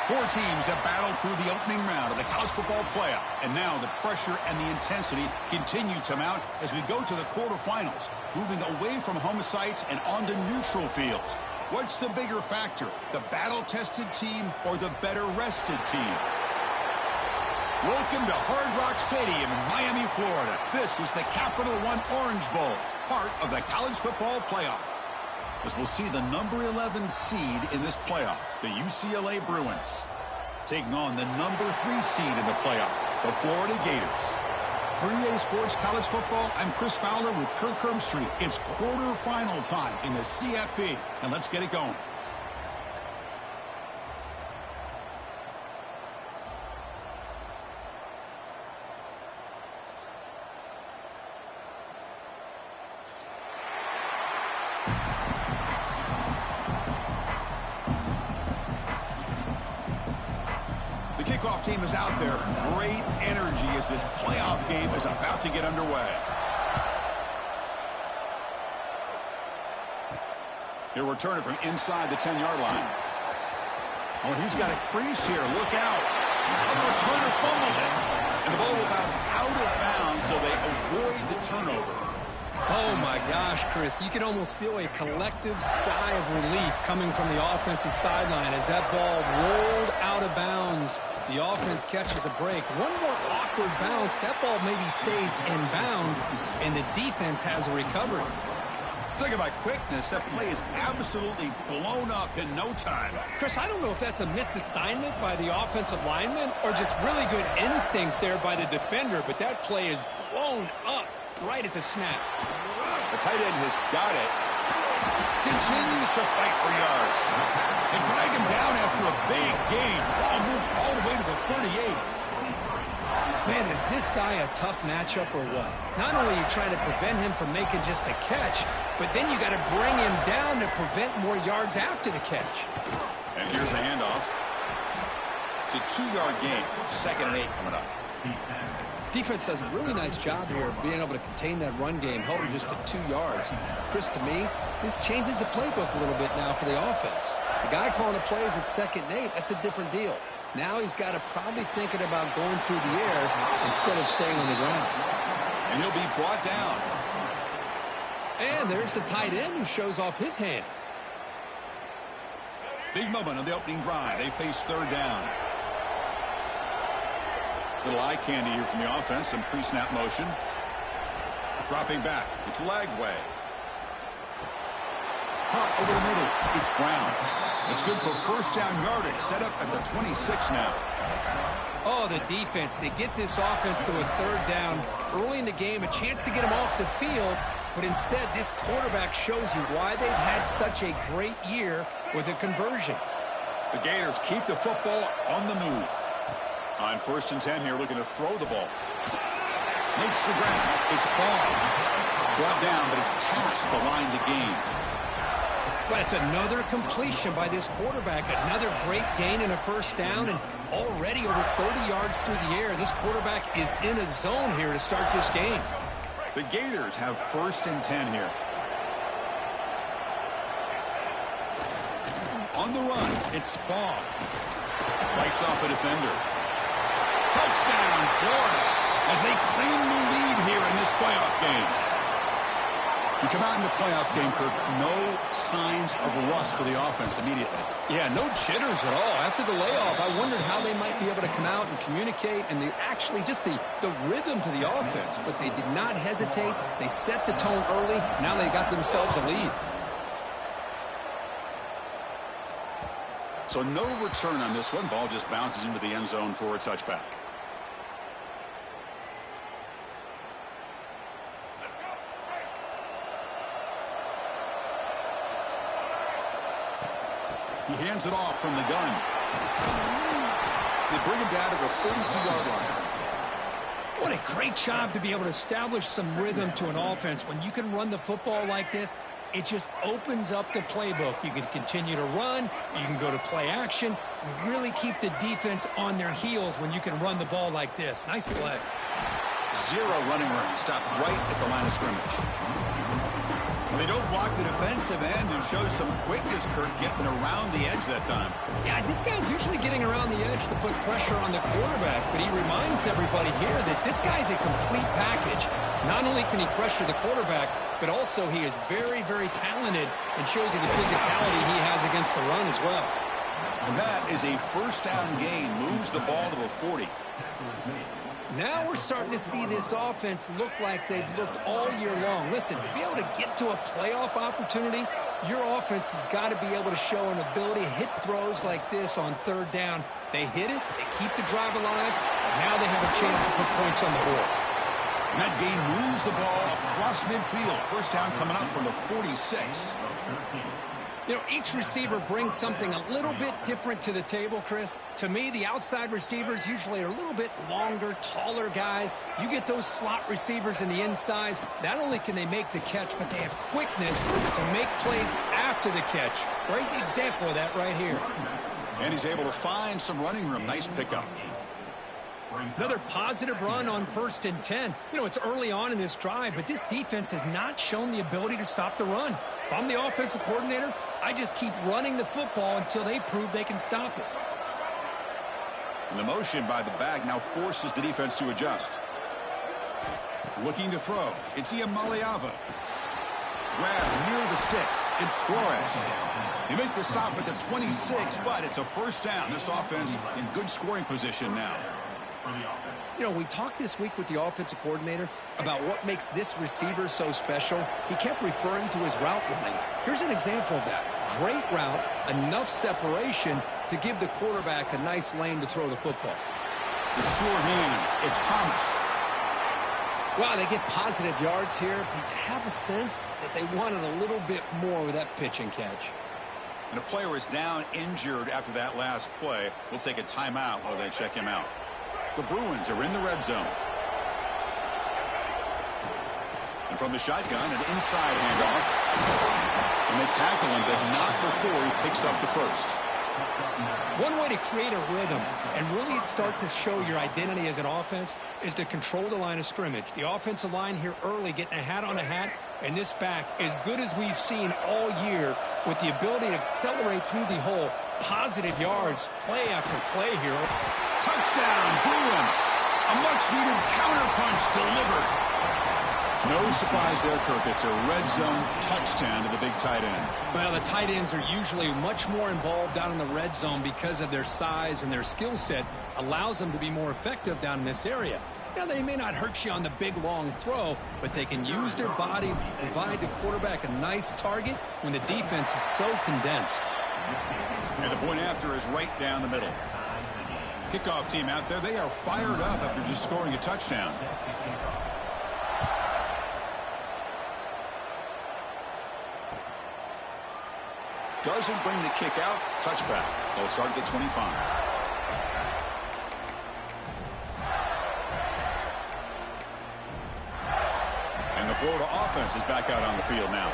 Four teams have battled through the opening round of the college football playoff. And now the pressure and the intensity continue to mount as we go to the quarterfinals, moving away from home sites and onto neutral fields. What's the bigger factor, the battle-tested team or the better-rested team? Welcome to Hard Rock Stadium in Miami, Florida. This is the Capital One Orange Bowl, part of the college football playoff. As we'll see the number 11 seed in this playoff, the UCLA Bruins, taking on the number 3 seed in the playoff, the Florida Gators. For EA Sports College Football, I'm Chris Fowler with Kirk Herbstreit. It's quarterfinal time in the CFP, and let's get it going. Kickoff team is out there. Great energy as this playoff game is about to get underway. He'll return it from inside the 10-yard line. Oh, he's got a crease here. Look out. Oh, the returner fumbled it. And the ball will bounce out of bounds, so they avoid the turnover. Oh, my gosh, Chris. You can almost feel a collective sigh of relief coming from the offensive sideline as that ball rolled out of bounds. The offense catches a break. One more awkward bounce. That ball maybe stays in bounds, and the defense has a recovery. Talking about quickness, that play is absolutely blown up in no time. Chris, I don't know if that's a misassignment by the offensive lineman or just really good instincts there by the defender, but that play is blown up right at the snap. The tight end has got it. Continues to fight for yards. They drag him down after a big game. Ball moved all the way to the 38. Man, is this guy a tough matchup or what? Not only are you trying to prevent him from making just a catch, but then you got to bring him down to prevent more yards after the catch. And here's the handoff. It's a 2-yard gain. 2nd and 8 coming up. Defense does a really nice job here of being able to contain that run game, held him just at 2 yards. Chris, to me, this changes the playbook a little bit now for the offense. The guy calling the plays at 2nd and 8, that's a different deal. Now he's got to probably thinking about going through the air instead of staying on the ground. And he'll be brought down. And there's the tight end who shows off his hands. Big moment on the opening drive. They face 3rd down. Little eye candy here from the offense. Some pre-snap motion. Dropping back. It's Lagway. Caught over the middle. It's Brown. It's good for 1st down yardage. Set up at the 26 now. Oh, the defense. They get this offense to a 3rd down early in the game. A chance to get them off the field. But instead, this quarterback shows you why they've had such a great year with a conversion. The Gators keep the football on the move. On 1st and 10 here, looking to throw the ball. Makes the grab. It's ball. Brought down, but it's past the line to gain. But it's another completion by this quarterback. Another great gain in a 1st down, and already over 30 yards through the air. This quarterback is in a zone here to start this game. The Gators have 1st and 10 here. On the run, it's Spall. Bites off a defender. Touchdown, Florida, as they claim the lead here in this playoff game. You come out in the playoff game, Kirk, no signs of rust for the offense immediately. Yeah, no jitters at all. After the layoff, I wondered how they might be able to come out and communicate and actually just the rhythm to the offense. But they did not hesitate. They set the tone early. Now they got themselves a lead. So no return on this one. Ball just bounces into the end zone for a touchback. He hands it off from the gun. They bring him down to the 32-yard line. What a great job to be able to establish some rhythm to an offense. When you can run the football like this, it just opens up the playbook. You can continue to run. You can go to play action. You really keep the defense on their heels when you can run the ball like this. Nice play. 0 running room. Stop right at the line of scrimmage. Well, they don't block the defensive end and show some quickness, Kirk, getting around the edge that time. Yeah, this guy's usually getting around the edge to put pressure on the quarterback, but he reminds everybody here that this guy's a complete package. Not only can he pressure the quarterback, but also he is very, very talented and shows you the physicality he has against the run as well. And that is a first down gain, moves the ball to the 40. Now we're starting to see this offense look like they've looked all year long. Listen, to be able to get to a playoff opportunity, your offense has got to be able to show an ability to hit throws like this on third down. They hit it, they keep the drive alive, now they have a chance to put points on the board. And that game moves the ball across midfield. First down coming up from the 46. You know, each receiver brings something a little bit different to the table, Chris. To me, the outside receivers usually are a little bit longer, taller guys. You get those slot receivers in the inside, not only can they make the catch, but they have quickness to make plays after the catch. Great example of that right here. And he's able to find some running room. Nice pickup. Another positive run on 1st and 10. You know, it's early on in this drive, but this defense has not shown the ability to stop the run. If I'm the offensive coordinator, I just keep running the football until they prove they can stop it. And the motion by the back now forces the defense to adjust. Looking to throw. It's Iamaleava. Grab near the sticks. It's Flores. They make the stop at the 26, but it's a first down. This offense in good scoring position now. You know, we talked this week with the offensive coordinator about what makes this receiver so special. He kept referring to his route running. Here's an example of that. Great route, enough separation to give the quarterback a nice lane to throw the football. The sure hands. It's Thomas. Wow, they get positive yards here. But you have a sense that they wanted a little bit more with that pitch and catch. And a player is down injured after that last play. We'll take a timeout while they check him out. The Bruins are in the red zone. And from the shotgun, an inside handoff. And they tackle him, but not before he picks up the first. One way to create a rhythm and really start to show your identity as an offense is to control the line of scrimmage. The offensive line here early getting a hat on a hat, and this back as good as we've seen all year with the ability to accelerate through the hole. Positive yards, play after play here. Touchdown, Bruins. A much-needed counterpunch delivered. No surprise there, Kirk. It's a red zone touchdown to the big tight end. Well, the tight ends are usually much more involved down in the red zone because of their size and their skill set allows them to be more effective down in this area. Now, they may not hurt you on the big, long throw, but they can use their bodies to provide the quarterback a nice target when the defense is so condensed. And the point after is right down the middle. Kickoff team out there, they are fired up after just scoring a touchdown. Doesn't bring the kick out. Touchback. They'll start at the 25. And the Florida offense is back out on the field now.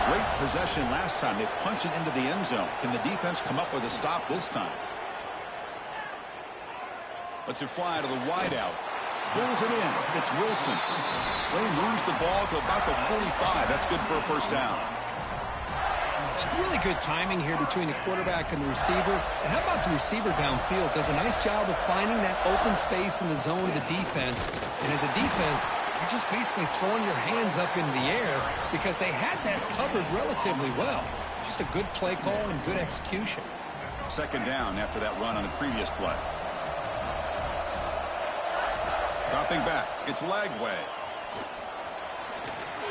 Great possession last time. They punched it into the end zone. Can the defense come up with a stop this time? Lets it fly to the wideout. Pulls it in. It's Wilson. They moves the ball to about the 45. That's good for a first down. It's really good timing here between the quarterback and the receiver. And how about the receiver downfield? Does a nice job of finding that open space in the zone of the defense. And as a defense, you're just basically throwing your hands up in the air because they had that covered relatively well. Just a good play call and good execution. Second down after that run on the previous play. Dropping back. It's Lagway.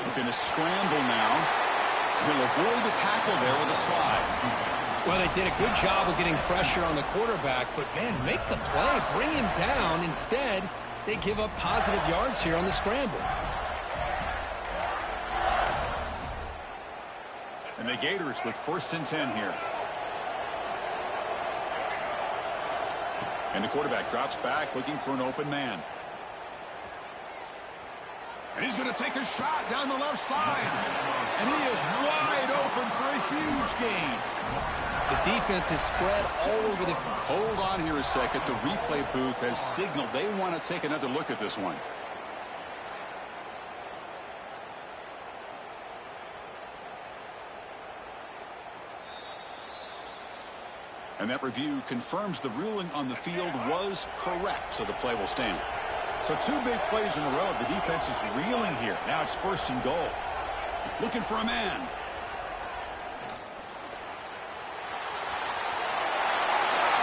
Looking to scramble now. He'll avoid the tackle there with a slide. Well, they did a good job of getting pressure on the quarterback, but, man, make the play, bring him down. Instead, they give up positive yards here on the scramble. And the Gators with 1st and 10 here. And the quarterback drops back looking for an open man. And he's going to take a shot down the left side. And he is wide open for a huge gain. The defense is spread all over the... Hold on here a second. The replay booth has signaled they want to take another look at this one. And that review confirms the ruling on the field was correct, so the play will stand. So two big plays in a row. The defense is reeling here. Now it's 1st and goal. Looking for a man.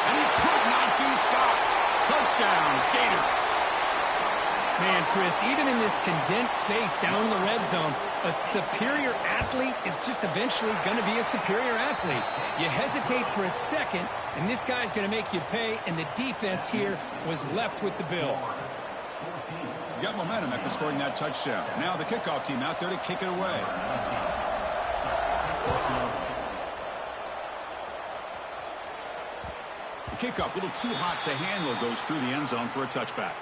And he could not be stopped. Touchdown, Gators. Man, Chris, even in this condensed space down in the red zone, a superior athlete is just eventually going to be a superior athlete. You hesitate for a second, and this guy's going to make you pay, and the defense here was left with the bill. You got momentum after scoring that touchdown. Now the kickoff team out there to kick it away. The kickoff, a little too hot to handle, goes through the end zone for a touchback.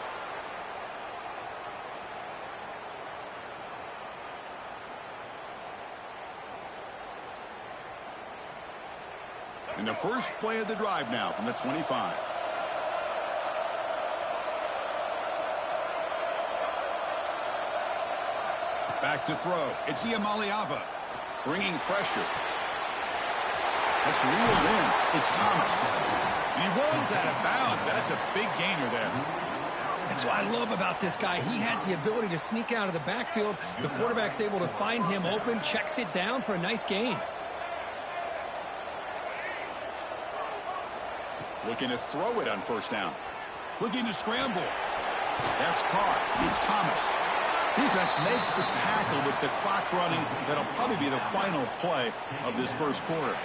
And the first play of the drive now from the 25. Back to throw. It's Iamaleava bringing pressure. That's reeled in. It's Thomas. And he runs out of bounds. That's a big gainer there. That's what I love about this guy. He has the ability to sneak out of the backfield. The quarterback's able to find him open, checks it down for a nice gain. Looking to throw it on 1st down. Looking to scramble. That's caught. It's Thomas. Defense makes the tackle with the clock running. That'll probably be the final play of this first quarter.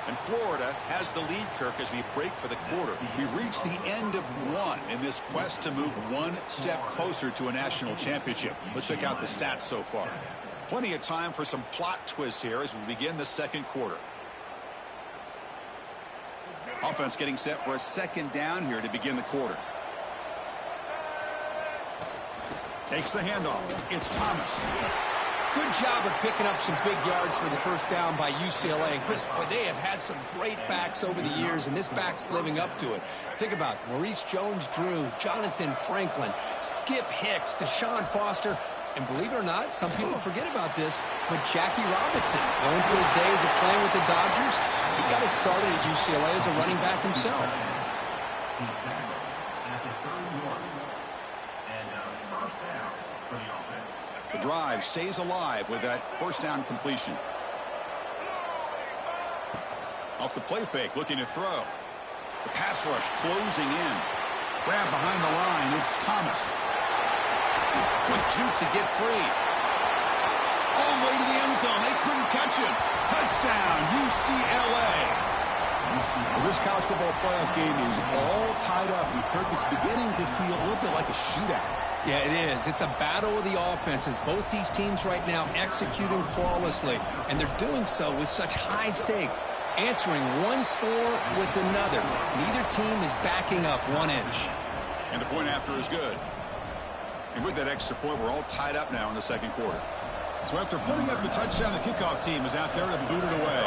And Florida has the lead, Kirk, as we break for the quarter. We've reached the end of one in this quest to move one step closer to a national championship. Let's check out the stats so far. Plenty of time for some plot twists here as we begin the 2nd quarter. Offense getting set for a 2nd down here to begin the quarter. Takes the handoff. It's Thomas. Good job of picking up some big yards for the 1st down by UCLA. And Chris, boy, they have had some great backs over the years, and this back's living up to it. Think about Maurice Jones-Drew, Jonathan Franklin, Skip Hicks, Deshaun Foster, and believe it or not, some people forget about this, but Jackie Robinson, known for his days of playing with the Dodgers, he got it started at UCLA as a running back himself. The drive stays alive with that 1st down completion. Off the play fake, looking to throw. The pass rush closing in. Grab behind the line, it's Thomas. Quick juke to get free. All the way to the end zone. They couldn't catch him. Touchdown, UCLA. Well, this college football playoff game is all tied up, and Kirk, it's beginning to feel a little bit like a shootout. Yeah, it is. It's a battle of the offenses. Both these teams right now executing flawlessly, and they're doing so with such high stakes, answering one score with another. Neither team is backing up 1 inch. And the point after is good. And with that extra point, we're all tied up now in the 2nd quarter. So after putting up the touchdown, the kickoff team is out there to boot it away.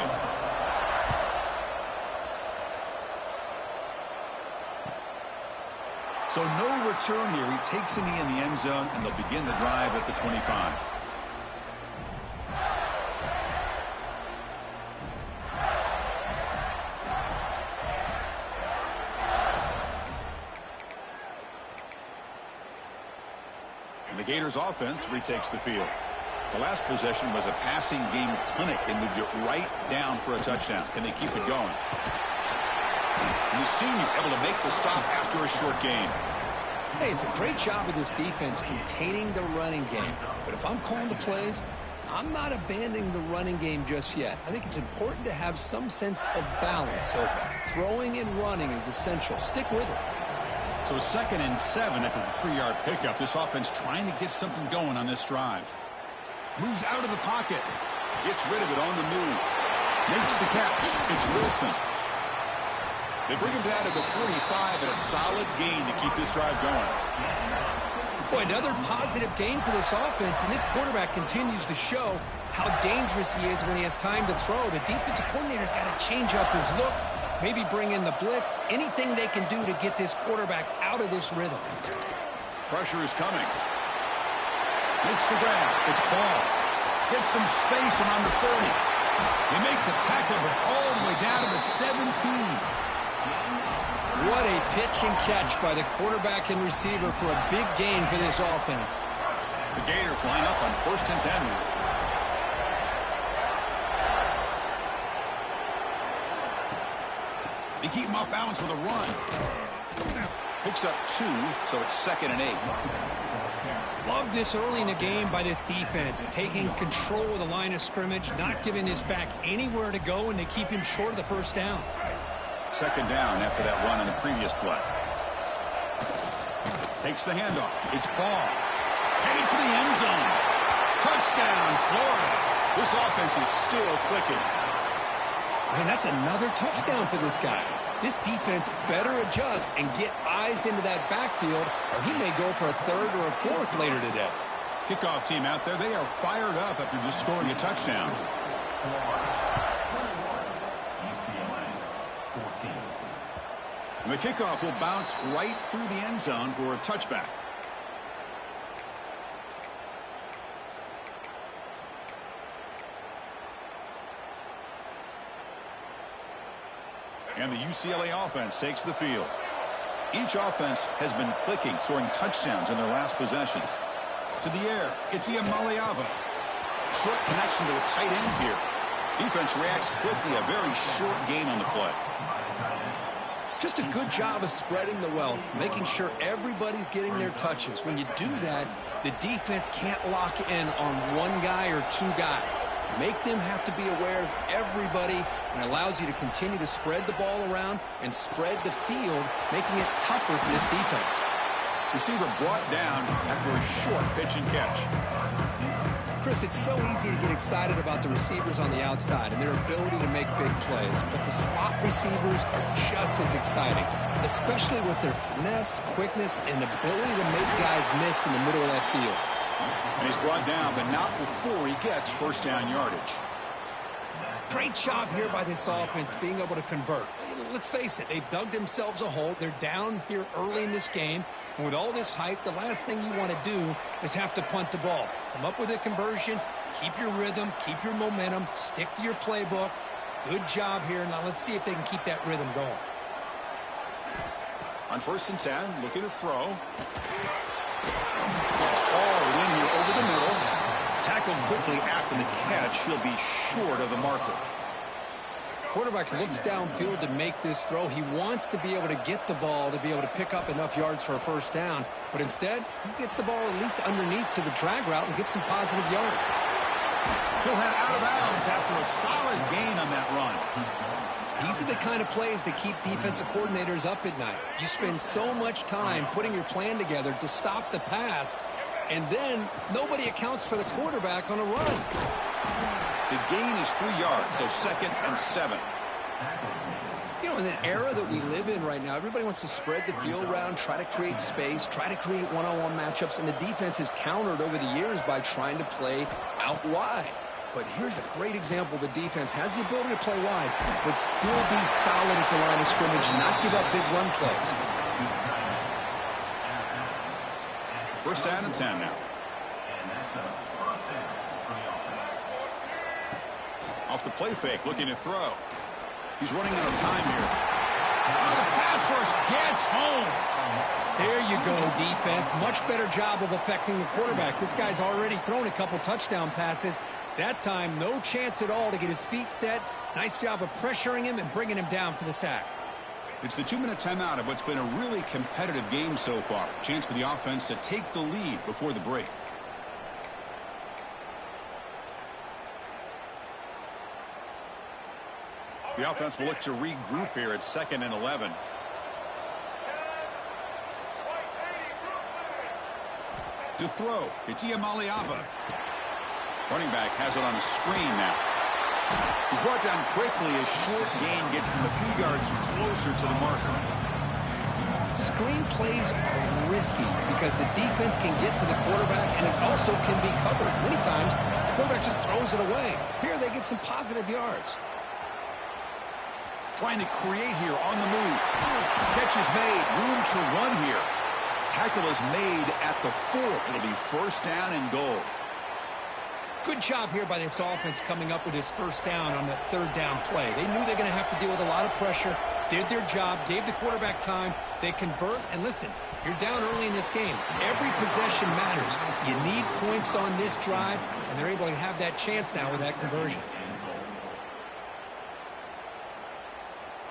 So no return here. He takes a knee in the end zone, and they'll begin the drive at the 25. And the Gators offense retakes the field. The last possession was a passing game clinic. They moved it right down for a touchdown. Can they keep it going? And the senior able to make the stop after a short gain. Hey, it's a great job of this defense containing the running game. But if I'm calling the plays, I'm not abandoning the running game just yet. I think it's important to have some sense of balance. So throwing and running is essential. Stick with it. So 2nd and 7 after the 3-yard pickup. This offense trying to get something going on this drive. Moves out of the pocket. Gets rid of it on the move. Makes the catch. It's Wilson. They bring him down to the 45 and a solid gain to keep this drive going. Boy, another positive gain for this offense, and this quarterback continues to show how dangerous he is when he has time to throw. The defensive coordinator's got to change up his looks, maybe bring in the blitz, anything they can do to get this quarterback out of this rhythm. Pressure is coming. Makes the grab. It's Ball. Gets some space around the 30. They make the tackle, but all the way down to the 17. What a pitch and catch by the quarterback and receiver for a big gain for this offense. The Gators line up on 1st and 10. They keep him off balance with a run. Picks up 2, so it's 2nd and 8. Love this early in the game by this defense, taking control of the line of scrimmage, not giving this back anywhere to go, and they keep him short of the first down. 2nd down after that run on the previous play. Takes the handoff. It's Ball. Heading for the end zone. Touchdown, Florida. This offense is still clicking. Man, that's another touchdown for this guy. This defense better adjust and get eyes into that backfield, or he may go for a 3rd or a 4th later today. Kickoff team out there, they are fired up after just scoring a touchdown. And the kickoff will bounce right through the end zone for a touchback. And the UCLA offense takes the field. Each offense has been clicking, scoring touchdowns in their last possessions. To the air, it's Iamaleava. Short connection to the tight end here. Defense reacts quickly, a very short gain on the play. Just a good job of spreading the wealth, making sure everybody's getting their touches. When you do that, the defense can't lock in on one guy or 2 guys. Make them have to be aware of everybody, and allows you to continue to spread the ball around and spread the field, making it tougher for this defense. Receiver brought down after a short pitch and catch. Chris, it's so easy to get excited about the receivers on the outside and their ability to make big plays, but the slot receivers are just as exciting, especially with their finesse, quickness, and ability to make guys miss in the middle of that field. And he's brought down, but not before he gets 1st down yardage. Great job here by this offense being able to convert. Let's face it, they've dug themselves a hole. They're down here early in this game. And with all this hype, the last thing you want to do is have to punt the ball. Come up with a conversion, keep your rhythm, keep your momentum, stick to your playbook. Good job here. Now let's see if they can keep that rhythm going. On 1st and 10, looking to throw. Hauled in here over the middle. Tackled quickly after the catch. He'll be short of the marker. Quarterback looks downfield to make this throw. He wants to be able to get the ball to be able to pick up enough yards for a 1st down. But instead, he gets the ball at least underneath to the drag route and gets some positive yards. He'll head out of bounds after a solid gain on that run. These are the kind of plays that keep defensive coordinators up at night. You spend so much time putting your plan together to stop the pass, and then nobody accounts for the quarterback on a run. The gain is 3 yards, so 2nd and 7. You know, in the era that we live in right now, everybody wants to spread the field around, try to create space, try to create one-on-one matchups, and the defense is countered over the years by trying to play out wide. But here's a great example. The defense has the ability to play wide, but still be solid at the line of scrimmage and not give up big run plays. 1st down and 10 now. Off the play fake, looking to throw. He's running out of time here. The pass rush gets home. There you go, defense. Much better job of affecting the quarterback. This guy's already thrown a couple touchdown passes. That time, no chance at all to get his feet set. Nice job of pressuring him and bringing him down for the sack. It's the 2-minute timeout of what's been a really competitive game so far. Chance for the offense to take the lead before the break. The offense will look to regroup here at 2nd and 11. To throw, it's Iamaleava. Running back has it on a screen now. He's brought down quickly as short gain gets them a few yards closer to the marker. Screen plays are risky because the defense can get to the quarterback and it also can be covered. Many times, the quarterback just throws it away. Here they get some positive yards. Trying to create here on the move. Catch is made. Room to run here. Tackle is made at the 4. It'll be 1st down and goal. Good job here by this offense coming up with his first down on that third down play. They knew they're going to have to deal with a lot of pressure, did their job, gave the quarterback time. They convert, and listen, you're down early in this game. Every possession matters. You need points on this drive, and they're able to have that chance now with that conversion.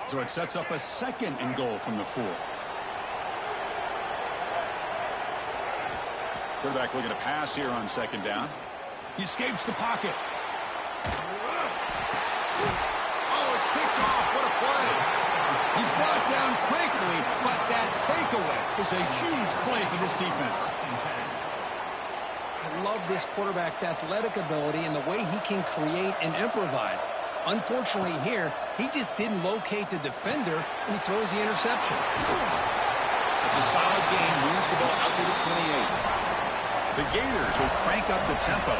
So it sets up a 2nd and goal from the 4. Quarterback looking to pass here on 2nd down. He escapes the pocket. Oh, it's picked off. What a play. He's brought down quickly, but that takeaway is a huge play for this defense. I love this quarterback's athletic ability and the way he can create and improvise. Unfortunately here, he just didn't locate the defender, and he throws the interception. It's a solid gain. Moves the ball out to the 28. The Gators will crank up the tempo.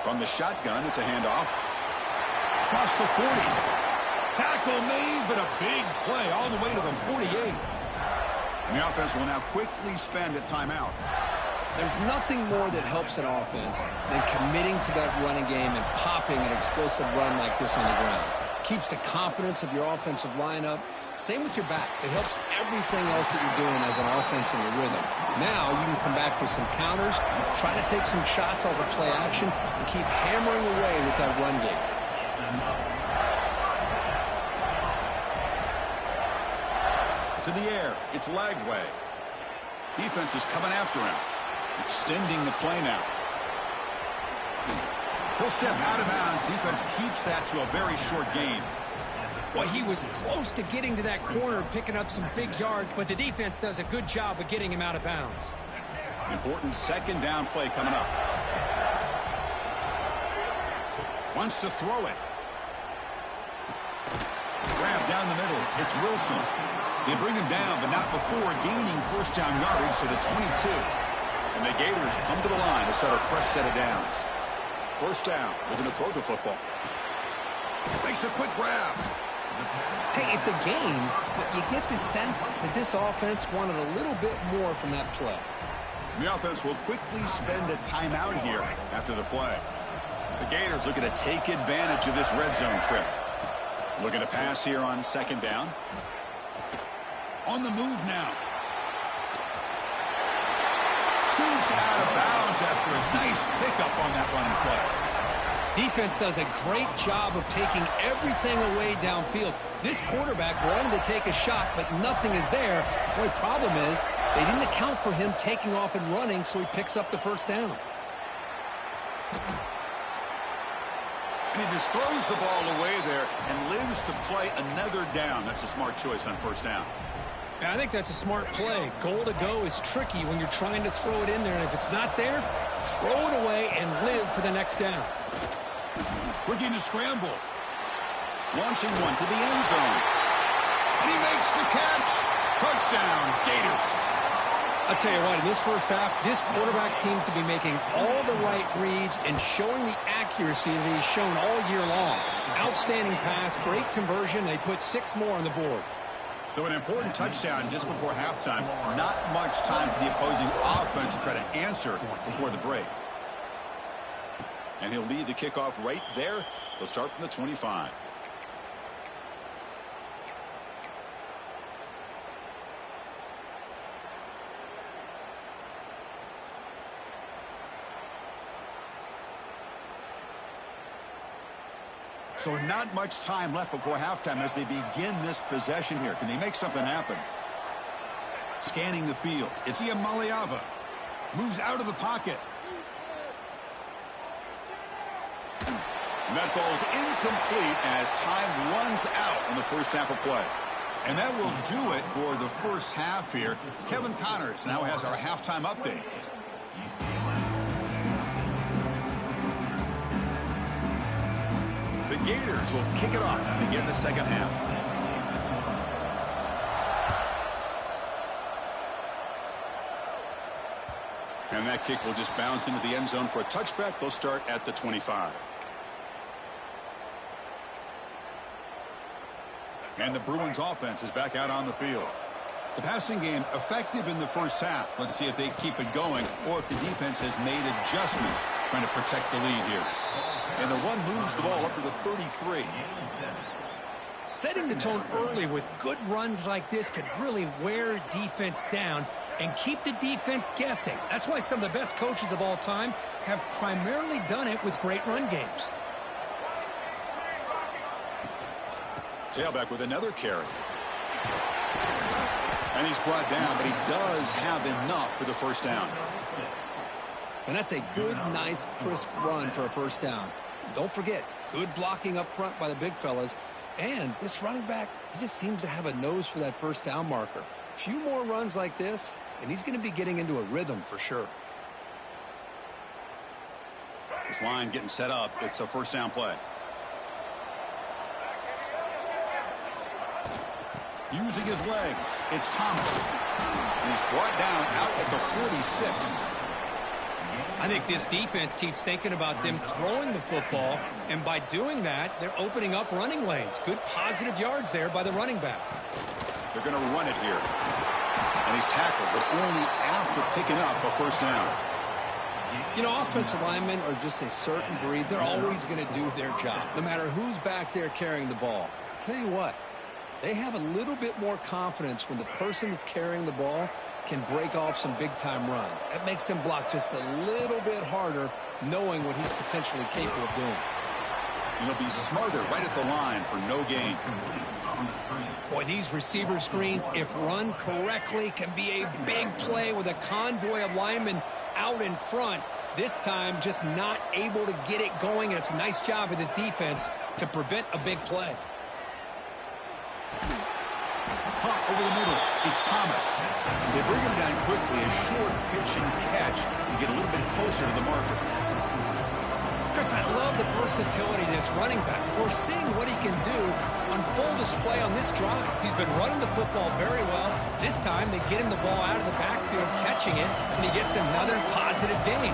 From the shotgun, it's a handoff. Across the 40. Tackle made, but a big play all the way to the 48. And the offense will now quickly spend a timeout. There's nothing more that helps an offense than committing to that running game and popping an explosive run like this on the ground. Keeps the confidence of your offensive lineup. Same with your back. It helps everything else that you're doing as an offense in your rhythm. Now you can come back with some counters, try to take some shots off of play action, and keep hammering away with that run game. To the air, it's Lagway. Defense is coming after him. Extending the play now. He'll step out of bounds. Defense keeps that to a very short gain. Well, he was close to getting to that corner, picking up some big yards, but the defense does a good job of getting him out of bounds. Important 2nd down play coming up. Wants to throw it. Grab down the middle. It's Wilson. They bring him down, but not before gaining 1st down yardage to the 22. And the Gators come to the line to set a fresh set of downs. 1st down. They're going to throw the football. Makes a quick grab. Hey, it's a game, but you get the sense that this offense wanted a little bit more from that play. The offense will quickly spend a timeout here after the play. The Gators looking to take advantage of this red zone trip. Looking to pass here on 2nd down. On the move now. Scoots out of bounds after a nice pickup on that running play. Defense does a great job of taking everything away downfield. This quarterback wanted to take a shot, but nothing is there. The only problem is they didn't account for him taking off and running, so he picks up the 1st down. And he just throws the ball away there and lives to play another down. That's a smart choice on 1st down. Yeah, I think that's a smart play. Goal to go is tricky when you're trying to throw it in there. And if it's not there, throw it away and live for the next down. Looking to scramble. Launching one to the end zone. And he makes the catch. Touchdown, Gators. I'll tell you what, in this 1st half, this quarterback seems to be making all the right reads and showing the accuracy that he's shown all year long. Outstanding pass, great conversion. They put 6 more on the board. So an important touchdown just before halftime. Not much time for the opposing offense to try to answer before the break. And he'll lead the kickoff right there. They'll start from the 25. So not much time left before halftime as they begin this possession here. Can they make something happen? Scanning the field. It's Iamaleava. Moves out of the pocket. And that falls incomplete as time runs out in the 1st half of play. And that will do it for the 1st half here. Kevin Connors now has our halftime update. The Gators will kick it off to begin the 2nd half. And that kick will just bounce into the end zone for a touchback. They'll start at the 25. And the Bruins offense is back out on the field. The passing game effective in the first half. Let's see if they keep it going or if the defense has made adjustments trying to protect the lead here. And the run moves the ball up to the 33. Setting the tone early with good runs like this could really wear defense down and keep the defense guessing. That's why some of the best coaches of all time have primarily done it with great run games. Tailback with another carry. And he's brought down, but he does have enough for the first down. And that's a good, nice, crisp run for a first down. Don't forget, good blocking up front by the big fellas. And this running back, he just seems to have a nose for that first down marker. A few more runs like this, and he's going to be getting into a rhythm for sure. This line getting set up. It's a first down play. Using his legs, it's Thomas. He's brought down out at the 46. I think this defense keeps thinking about them throwing the football, and by doing that, they're opening up running lanes. Good positive yards there by the running back. They're going to run it here. And he's tackled, but only after picking up a first down. You know, offensive linemen are just a certain breed. They're always going to do their job, no matter who's back there carrying the ball. I'll tell you what, they have a little bit more confidence when the person that's carrying the ball can break off some big-time runs. That makes him block just a little bit harder, knowing what he's potentially capable of doing. And he'll be smarter right at the line for no gain. Boy, these receiver screens, if run correctly, can be a big play with a convoy of linemen out in front. This time, just not able to get it going, and it's a nice job of the defense to prevent a big play. Caught over the middle. It's Thomas. They bring him down quickly. A short pitch and catch and get a little bit closer to the marker. Chris, I love the versatility of this running back. We're seeing what he can do on full display on this drive. He's been running the football very well. This time, they get him the ball out of the backfield, catching it, and he gets another positive gain.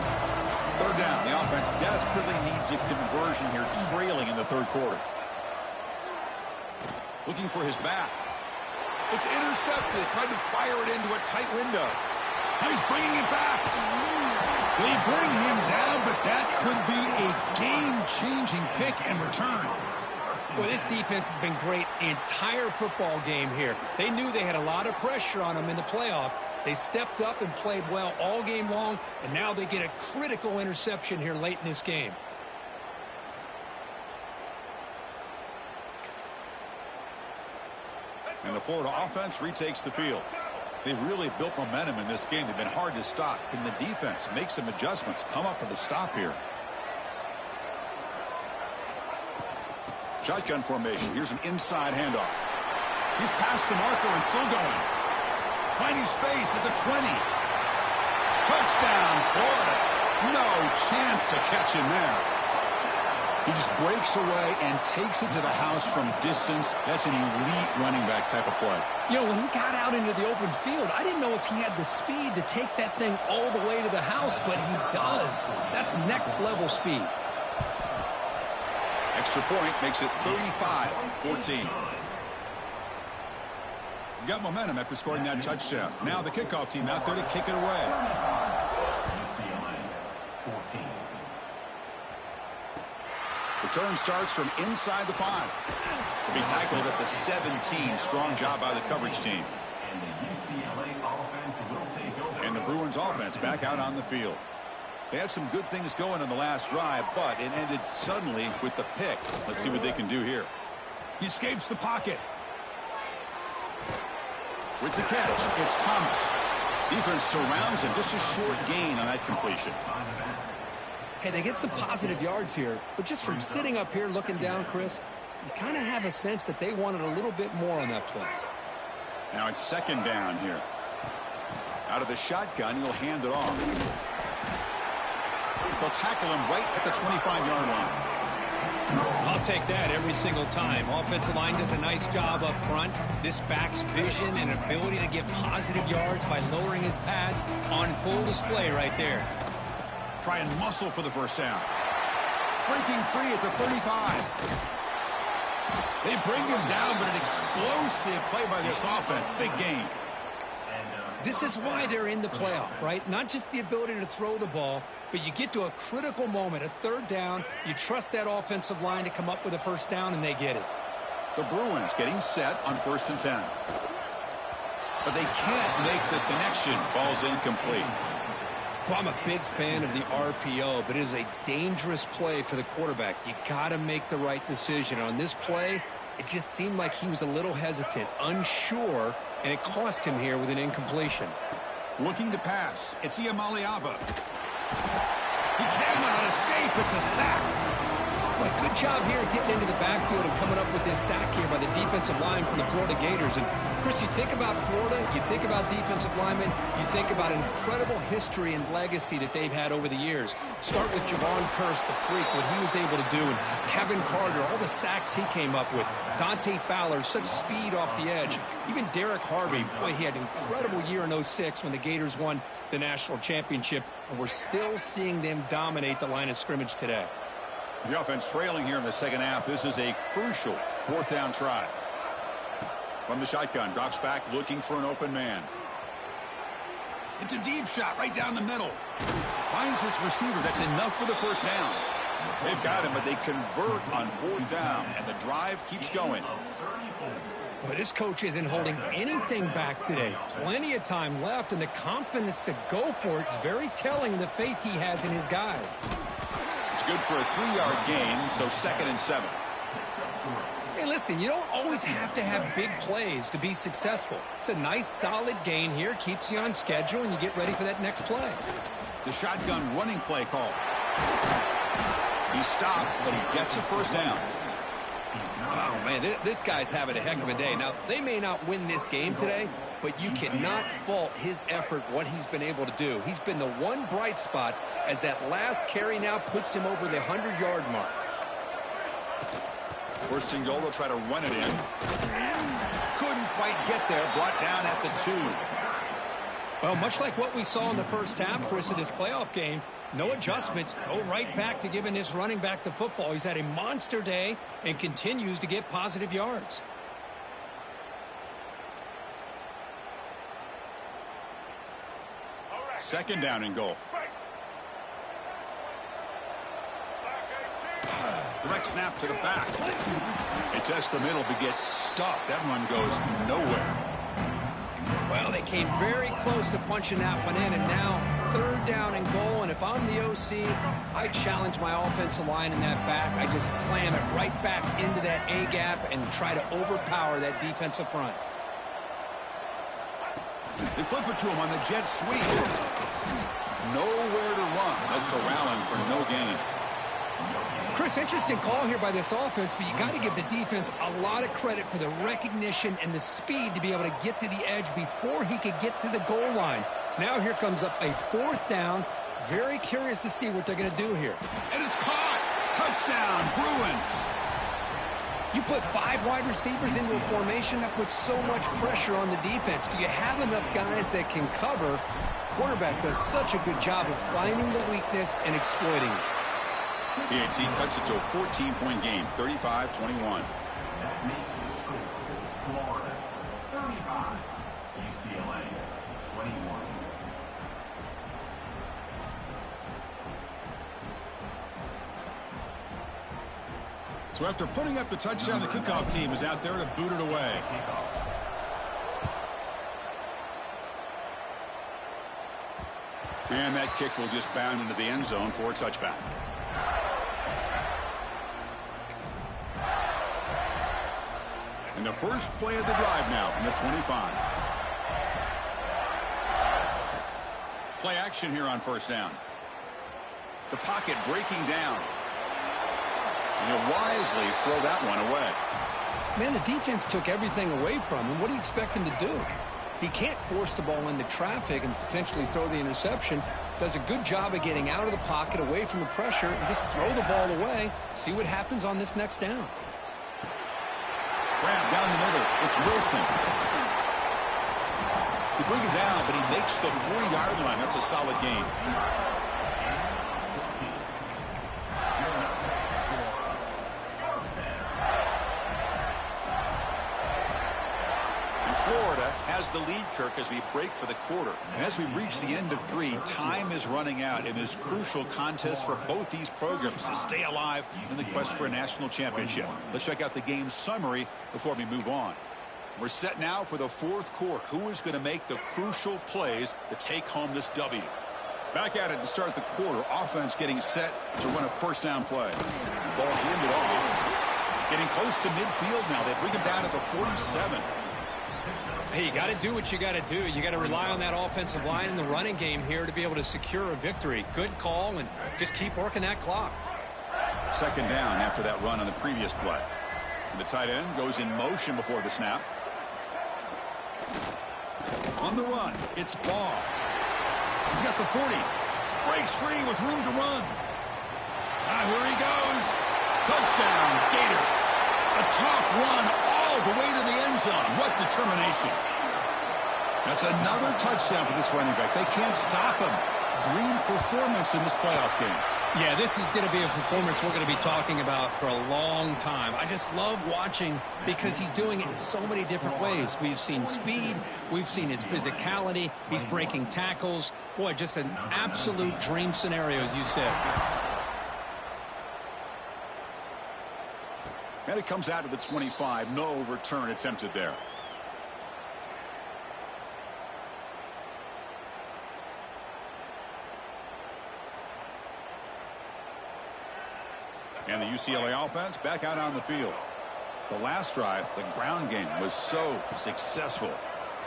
Third down. The offense desperately needs a conversion here, trailing in the third quarter. Looking for his back. It's intercepted. Tried to fire it into a tight window. Now he's bringing it back. They bring him down, but that could be a game-changing pick and return. Well, this defense has been great the entire football game here. They knew they had a lot of pressure on them in the playoff. They stepped up and played well all game long, and now they get a critical interception here late in this game. And the Florida offense retakes the field. They've really built momentum in this game. They've been hard to stop. Can the defense make some adjustments, come up with a stop here? Shotgun formation. Here's an inside handoff. He's past the marker and still going. Finding space at the 20. Touchdown, Florida. No chance to catch him there. He just breaks away and takes it to the house from distance. That's an elite running back type of play. You know, when he got out into the open field, I didn't know if he had the speed to take that thing all the way to the house, but he does. That's next level speed. Extra point makes it 35-14. Got momentum after scoring that touchdown. Now the kickoff team out there to kick it away. Return starts from inside the 5. To be tackled at the 17. Strong job by the coverage team. And the Bruins offense back out on the field. They had some good things going on the last drive, but it ended suddenly with the pick. Let's see what they can do here. He escapes the pocket. With the catch, it's Thomas. Defense surrounds him. Just a short gain on that completion. Hey, they get some positive yards here, but just from sitting up here looking down, Chris, you kind of have a sense that they wanted a little bit more on that play. Now it's second down here. Out of the shotgun, he'll hand it off. They'll tackle him right at the 25-yard line. I'll take that every single time. Offensive line does a nice job up front. This back's vision and ability to get positive yards by lowering his pads on full display right there. Try and muscle for the first down. Breaking free at the 35. They bring him down, but an explosive play by this offense. Big gain. This is why they're in the playoff, right? Not just the ability to throw the ball, but you get to a critical moment, a third down, you trust that offensive line to come up with a first down, and they get it. The Bruins getting set on 1st and 10. But they can't make the connection. Ball's incomplete. Well, I'm a big fan of the RPO, but it is a dangerous play for the quarterback. You got to make the right decision. On this play, it just seemed like he was a little hesitant, unsure, and it cost him here with an incompletion. Looking to pass. It's Iamaleava. He cannot escape. It's a sack. Well, good job here getting into the backfield and coming up with this sack here by the defensive line from the Florida Gators. And, Chris, you think about Florida, you think about defensive linemen, you think about an incredible history and legacy that they've had over the years. Start with Javon Curse, the freak, what he was able to do, and Kevin Carter, all the sacks he came up with. Dante Fowler, such speed off the edge. Even Derek Harvey, boy, he had an incredible year in 06 when the Gators won the national championship, and we're still seeing them dominate the line of scrimmage today. The offense trailing here in the second half. This is a crucial 4th down try. From the shotgun, drops back looking for an open man. It's a deep shot right down the middle. Finds his receiver. That's enough for the first down. They've got him, but they convert on 4th down, and the drive keeps going. Well, this coach isn't holding anything back today. Plenty of time left, and the confidence to go for it is very telling of the faith he has in his guys. It's good for a 3-yard gain, so 2nd and 7. Hey, listen, you don't always have to have big plays to be successful. It's a nice, solid gain here, keeps you on schedule, and you get ready for that next play. The shotgun running play call. He stopped, but he gets a first down. Oh, man, this guy's having a heck of a day. Now, they may not win this game today, but you cannot fault his effort, what he's been able to do. He's been the one bright spot as that last carry now puts him over the 100-yard mark. 1st and goal, they'll try to run it in. Couldn't quite get there, brought down at the 2. Well, much like what we saw in the first half, Chris, of this playoff game, no adjustments, go right back to giving this running back to football. He's had a monster day and continues to get positive yards. Second down and goal. Direct snap to the back. It tests the middle but gets stuffed. That run goes nowhere. Well, they came very close to punching that one in, and now 3rd down and goal. And if I'm the OC, I challenge my offensive line in that back. I just slam it right back into that A-gap and try to overpower that defensive front. They flip it to him on the jet sweep. Nowhere to run. They'll corral him for no gain. Chris, interesting call here by this offense, but you got to give the defense a lot of credit for the recognition and the speed to be able to get to the edge before he could get to the goal line. Now here comes up a 4th down. Very curious to see what they're going to do here. And it's caught. Touchdown, Bruins. You put 5 wide receivers into a formation, that puts so much pressure on the defense. Do you have enough guys that can cover? Quarterback does such a good job of finding the weakness and exploiting it. PAT cuts it to a 14-point game, 35-21. That makes the score Florida 35, UCLA 21. So after putting up the touchdown, the kickoff team is out there to boot it away. And that kick will just bound into the end zone for a touchback. And the first play of the drive now from the 25. Play action here on 1st down. The pocket breaking down. And he'll wisely throw that one away. Man, the defense took everything away from him. What do you expect him to do? He can't force the ball into traffic and potentially throw the interception. Does a good job of getting out of the pocket, away from the pressure, and just throw the ball away. See what happens on this next down. Grab down the middle. It's Wilson. They bring him down, but he makes the 40-yard line. That's a solid gain. And Florida has has the lead, Kirk, as we break for the quarter. And as we reach the end of 3, time is running out in this crucial contest for both these programs to stay alive in the quest for a national championship. Let's check out the game summary before we move on. We're set now for the 4th quarter. Who is going to make the crucial plays to take home this W? Back at it to start the quarter. Offense getting set to run a first down play. Ball handed off. Getting close to midfield now. They bring it down to the 47. Hey, you got to do what you got to do. You got to rely on that offensive line in the running game here to be able to secure a victory. Good call, and just keep working that clock. Second down after that run on the previous play. And the tight end goes in motion before the snap. On the run, it's Barr. He's got the 40. Breaks free with room to run. Here he goes. Touchdown, Gators. A tough run all the way to the end zone. What determination. That's another touchdown for this running back. They can't stop him. Dream performance in this playoff game. Yeah, this is going to be a performance we're going to be talking about for a long time. I just love watching because he's doing it in so many different ways. We've seen speed. We've seen his physicality. He's breaking tackles. Boy, just an absolute dream scenario, as you said. And it comes out to the 25. No return attempted there. And the UCLA offense back out on the field. The last drive, the ground game, was so successful.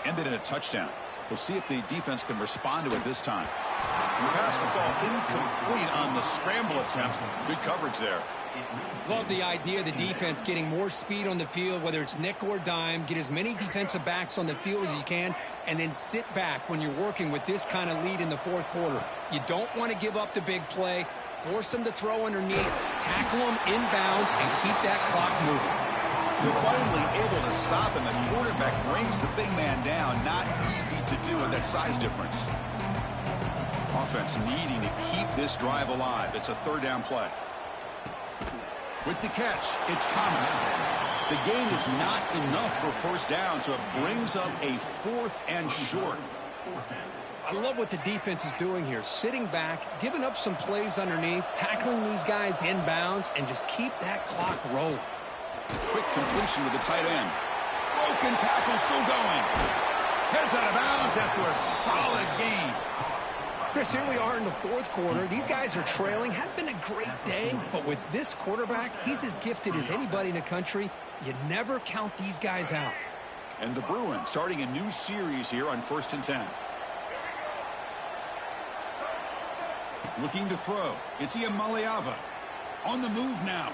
Ended in a touchdown. We'll see if the defense can respond to it this time. And the pass will fall incomplete on the scramble attempt. Good coverage there. Love the idea of the defense getting more speed on the field, whether it's nickel or dime. Get as many defensive backs on the field as you can, and then sit back when you're working with this kind of lead in the 4th quarter. You don't want to give up the big play. Force them to throw underneath, tackle them inbounds, and keep that clock moving. You're finally able to stop him. The quarterback brings the big man down. Not easy to do with that size difference. Offense needing to keep this drive alive. It's a 3rd down play. With the catch, it's Thomas. The gain is not enough for first down, so it brings up a 4th and short. I love what the defense is doing here. Sitting back, giving up some plays underneath, tackling these guys inbounds, and just keep that clock rolling. Quick completion to the tight end. Broken tackle still going. Heads out of bounds after a solid gain. Chris, here we are in the 4th quarter. These guys are trailing. Had been a great day, but with this quarterback, he's as gifted as anybody in the country. You never count these guys out. And the Bruins starting a new series here on 1st and 10. Looking to throw. It's Iamaleava. On the move now.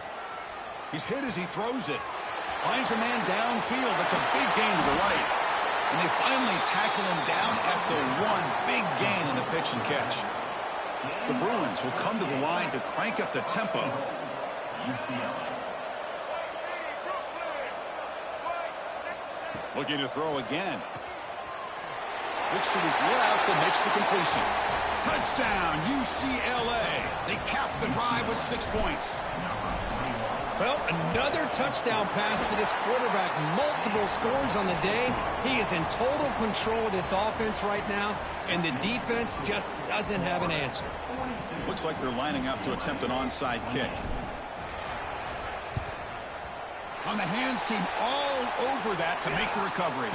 He's hit as he throws it. Finds a man downfield. That's a big gain to the right. And they finally tackle him down at the 1. Big gain in the pitch and catch. The Bruins will come to the line to crank up the tempo. Looking to throw again. Looks to his left and makes the completion. Touchdown, UCLA. They cap the drive with 6 points. Well, another touchdown pass for this quarterback. Multiple scores on the day. He is in total control of this offense right now, and the defense just doesn't have an answer. Looks like they're lining up to attempt an onside kick. On the hands team all over that to make the recovery.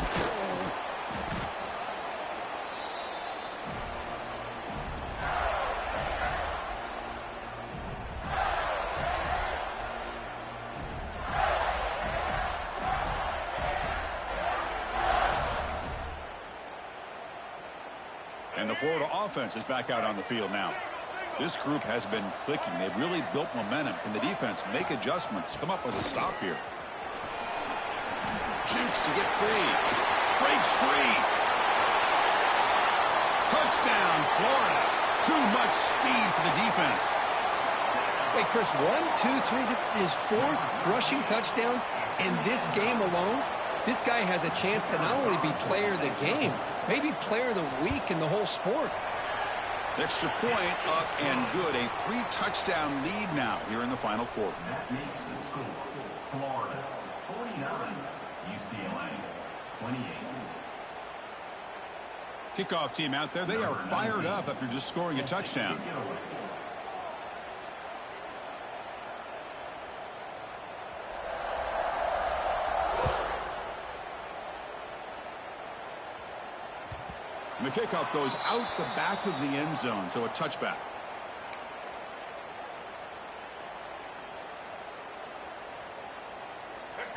And the Florida offense is back out on the field now. This group has been clicking. They've really built momentum. Can the defense make adjustments? Come up with a stop here. Jukes to get free. Breaks free. Touchdown, Florida. Too much speed for the defense. Wait, Chris, 1, 2, 3. This is his 4th rushing touchdown in this game alone. This guy has a chance to not only be player of the game, maybe player of the week in the whole sport. Extra point up and good. A 3-touchdown lead now here in the final quarter. That makes the score Florida 49, UCLA 28. Kickoff team out there, they are fired up after just scoring a touchdown. And the kickoff goes out the back of the end zone, so a touchback.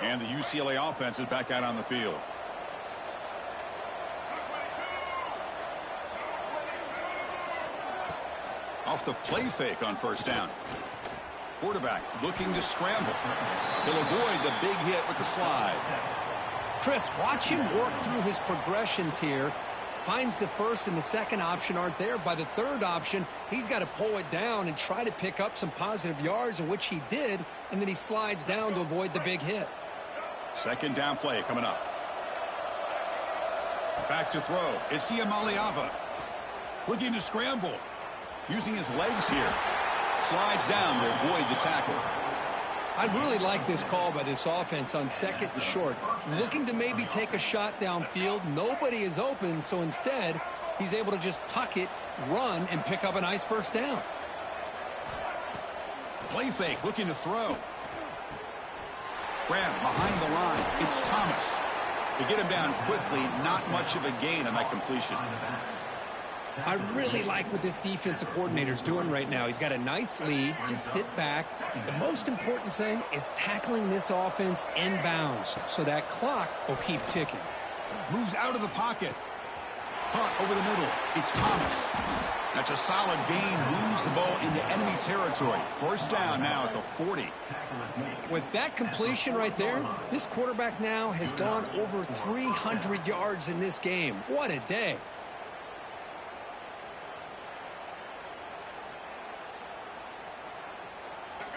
And the UCLA offense is back out on the field. Off the play fake on first down. Quarterback looking to scramble. He'll avoid the big hit with the slide. Chris, watch him work through his progressions here. Finds the first and the second option aren't there. By the third option, he's got to pull it down and try to pick up some positive yards, in which he did, and then he slides down to avoid the big hit. Second down play coming up. Back to throw. It's Maliava. Looking to scramble. Using his legs here. Slides down to avoid the tackle. I really like this call by this offense on second and short. Looking to maybe take a shot downfield. Nobody is open, so instead, he's able to just tuck it, run, and pick up a nice first down. Play fake, looking to throw. Grab behind the line. It's Thomas. To get him down quickly, not much of a gain on that completion. I really like what this defensive coordinator's doing right now. He's got a nice lead. Just sit back. The most important thing is tackling this offense inbounds, so that clock will keep ticking. Moves out of the pocket. Caught over the middle. It's Thomas. That's a solid gain. Moves the ball into enemy territory. First down now at the 40. With that completion right there, this quarterback now has gone over 300 yards in this game. What a day.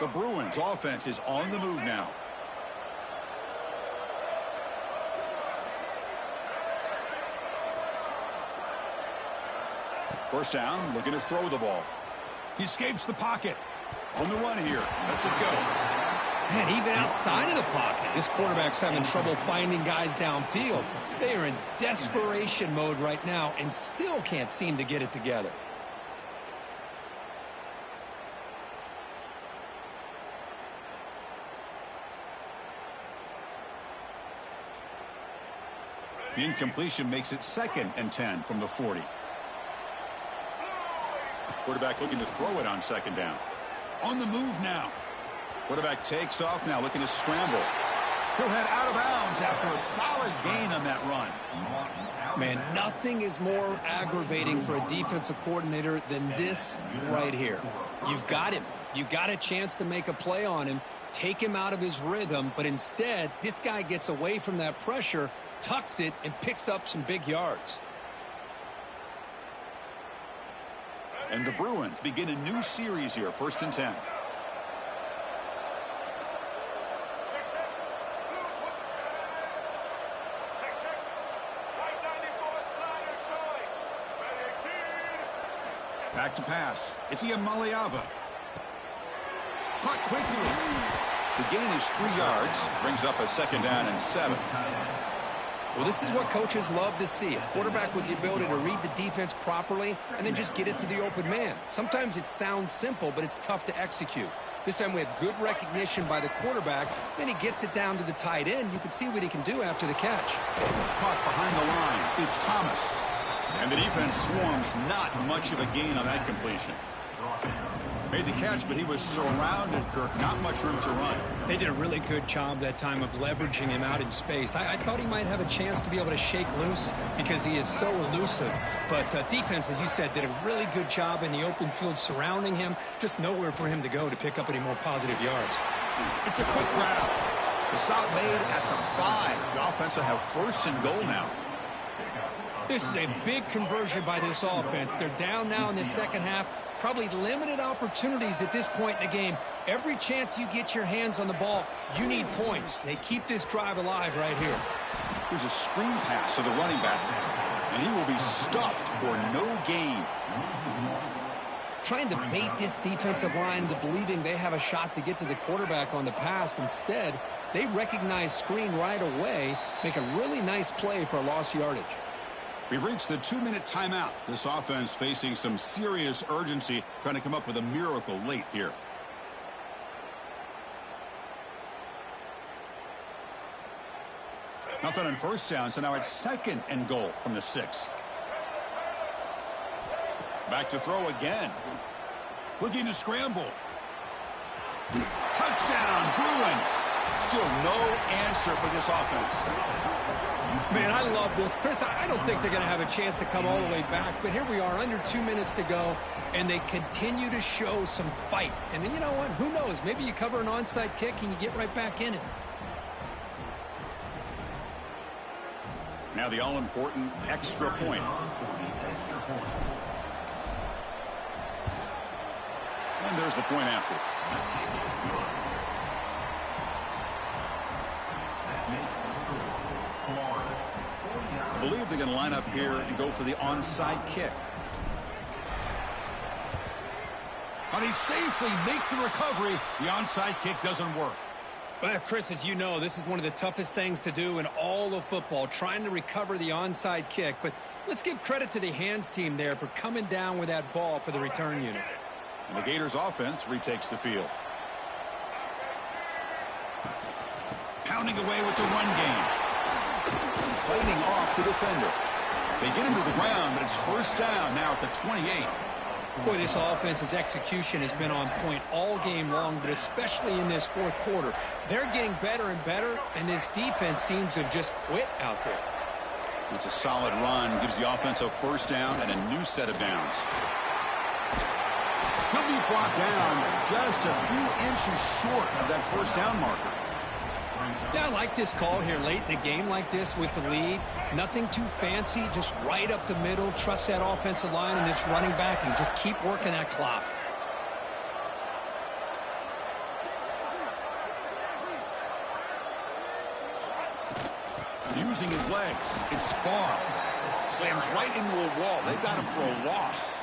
The Bruins offense is on the move now. First down, looking to throw the ball. He escapes the pocket. On the run here. Let's it go. Man, even outside of the pocket, this quarterback's having trouble finding guys downfield. They are in desperation mode right now and still can't seem to get it together. The incompletion makes it 2nd and 10 from the 40. Quarterback looking to throw it on second down. On the move now. Quarterback takes off now, looking to scramble. He'll head out of bounds after a solid gain on that run. Man, nothing is more aggravating for a defensive coordinator than this right here. You've got him. You got a chance to make a play on him, take him out of his rhythm, but instead, this guy gets away from that pressure, tucks it, and picks up some big yards. And the Bruins begin a new series here, 1st and 10. Back to pass. It's Maliava. Caught quickly. The gain is 3 yards. Brings up a 2nd down and 7. Well, this is what coaches love to see. A quarterback with the ability to read the defense properly and then just get it to the open man. Sometimes it sounds simple, but it's tough to execute. This time we have good recognition by the quarterback. Then he gets it down to the tight end. You can see what he can do after the catch. Caught behind the line. It's Thomas. And the defense swarms. Not much of a gain on that completion. Made the catch, but he was surrounded, Kirk. Not much room to run. They did a really good job that time of leveraging him out in space. I thought he might have a chance to be able to shake loose because he is so elusive. But defense, as you said, did a really good job in the open field surrounding him. Just nowhere for him to go to pick up any more positive yards. It's a quick grab. The stop made at the 5. The offense will have 1st and goal now. This is a big conversion by this offense. They're down now in the second half. Probably limited opportunities at this point in the game. Every chance you get your hands on the ball, you need points. They keep this drive alive right here. Here's a screen pass to the running back. And he will be stuffed for no gain. Trying to bait this defensive line into believing they have a shot to get to the quarterback on the pass. Instead, they recognize screen right away, make a really nice play for a lost yardage. We've reached the 2-minute timeout. This offense facing some serious urgency, trying to come up with a miracle late here. Nothing on first down, so now it's 2nd and goal from the 6. Back to throw again. Looking to scramble. Touchdown, Bruins. Still no answer for this offense. Man, I love this. Chris, I don't think they're going to have a chance to come all the way back, but here we are, under 2 minutes to go, and they continue to show some fight. And then, you know what? Who knows? Maybe you cover an onside kick and you get right back in it. Now the all-important extra point. And there's the point after. I believe they're going to line up here and go for the onside kick. But he safely makes the recovery. The onside kick doesn't work. Well, Chris, as you know, this is one of the toughest things to do in all of football, trying to recover the onside kick. But let's give credit to the hands team there for coming down with that ball for the return unit. And the Gators offense retakes the field. Pounding away with the run game. Fighting off the defender. They get him to the ground, but it's first down now at the 28. Boy, this offense's execution has been on point all game long, but especially in this fourth quarter. They're getting better and better, and this defense seems to have just quit out there. It's a solid run, gives the offense a first down and a new set of downs. He'll be brought down just a few inches short of that first down marker. Yeah, I like this call here late in the game like this with the lead. Nothing too fancy, just right up the middle. Trust that offensive line and this running back and just keep working that clock. Using his legs, it's Barr. Slams right into a wall. They've got him for a loss.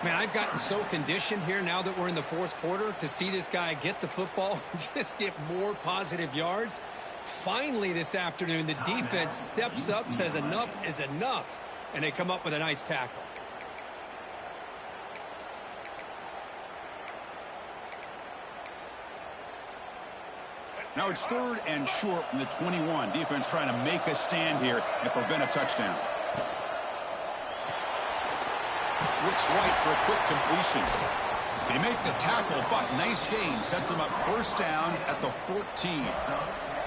Man, I've gotten so conditioned here now that we're in the fourth quarter to see this guy get the football and just get more positive yards. Finally this afternoon, the defense steps up, says enough is enough, and they come up with a nice tackle. Now it's 3rd and short from the 21. Defense trying to make a stand here and prevent a touchdown. Looks right for a quick completion. They make the tackle, but nice gain. Sets him up first down at the 14.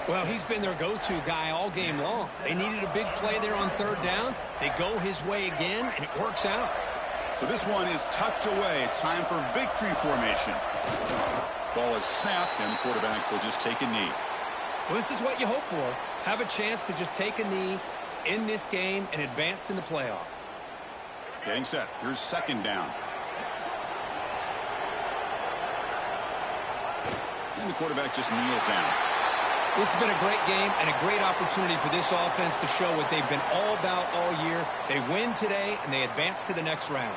Well, he's been their go-to guy all game long. They needed a big play there on 3rd down. They go his way again, and it works out. So this one is tucked away. Time for victory formation. Ball is snapped, and the quarterback will just take a knee. Well, this is what you hope for. Have a chance to just take a knee in this game and advance in the playoff. Getting set. Here's 2nd down. And the quarterback just kneels down. This has been a great game and a great opportunity for this offense to show what they've been all about all year. They win today, and they advance to the next round.